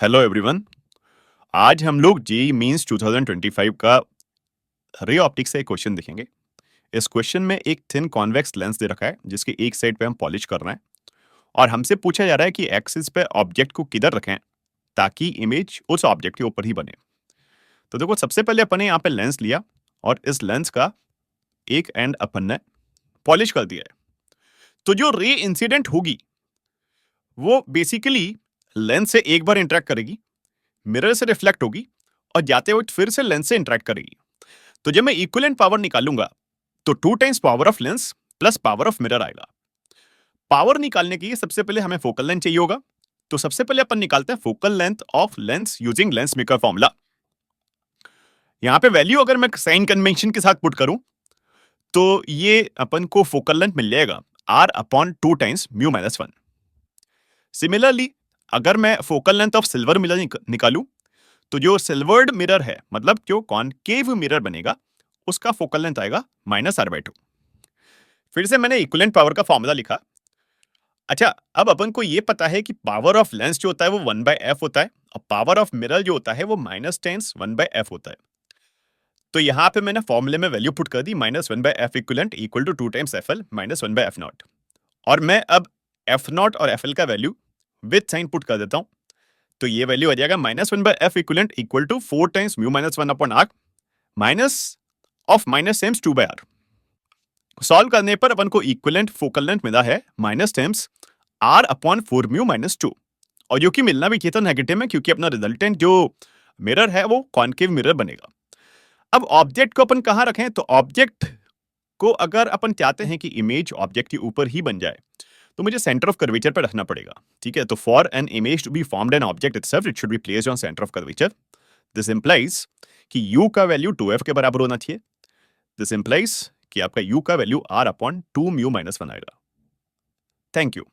Hello everyone. आज हम लोग जेईई मेंस 2025 का रे ऑप्टिक्स से एक क्वेश्चन देखेंगे। इस क्वेश्चन में एक थिन कॉन्वेक्स लेंस दे रखा है जिसके एक साइड पे हम पॉलिश कर रहे हैं और हमसे पूछा जा रहा है कि एक्सिस पे ऑब्जेक्ट को किधर रखें ताकि इमेज उस ऑब्जेक्ट के ऊपर ही बने। तो देखो, सबसे पहले अपन ने यहाँ पे लेंस लिया और इस लेंस का एक एंड अपन ने पॉलिश कर दिया है। तो जो रे इंसिडेंट होगी वो बेसिकली लेंस से एक बार इंटरेक्ट करेगी, मिरर से रिफ्लेक्ट होगी और जाते वक्त फिर से लेंस से इंटरेक्ट करेगी। तो जब मैं इक्विवेलेंट पावर निकालूंगा तो 2 times power of lens plus power of mirror आएगा। पावर निकालने के लिए सबसे पहले हमें फोकल लेंथ चाहिए होगा। तो सबसे पहले अपन निकालते हैं focal length of lens using lens maker formula. यहां पे वैल्यू अगर मैं साइन कन्वेंशन के साथ पुट करूं तो ये अपन को फोकल लेंथ मिल जाएगा r upon 2 times mu minus 1। Similarly अगर मैं focal length of silver mirror निकालूं तो जो सिल्वर्ड मिरर है, मतलब जो कॉनकेव मिरर बनेगा, उसका फोकल लेंथ आएगा -r/2। फिर से मैंने इक्विवेलेंट पावर का फॉर्मूला लिखा। अच्छा, अब अपन को ये पता है कि पावर ऑफ लेंस जो होता है वो 1/f होता है और पावर ऑफ मिरर जो होता है वो -10 1/f होता है। तो यहां पे मैंने फॉर्मूले में वैल्यू पुट कर दी -1/f equivalent equal to 2 times fl -1/f0। और मैं अब f0 और fl का वैल्यू विद साइन पुट कर देता हूं। तो ये वैल्यू आ जाएगा -1/f equivalent equal to 4 times mu minus 1 upon r minus of minus times 2/r। Solve करने पर अपन को इक्विवेलेंट फोकल लेंथ मिला है minus times r upon 4 mu minus 2, और जो कि मिलना भी चाहिए था नेगेटिव में, क्योंकि अपना रिजल्टेंट जो मिरर है वो कॉनकेव मिरर बनेगा। अब ऑब्जेक्ट को अपन कहां रखें? तो ऑब्जेक्ट को अगर अपन चाहते हैं कि इमेज ऑब्जेक्ट के ऊपर ही बन जाए तो मुझे सेंटर ऑफ कर्वेचर पर रखना पड़ेगा। ठीक है, तो for an image to be formed an object itself it should be placed on centre of curvature. This implies कि u का वैल्यू 2f के बराबर होना चाहिए। दिस इंप्लाइज कि आपका u का value r upon 2 mu minus 1 आएगा। Thank you.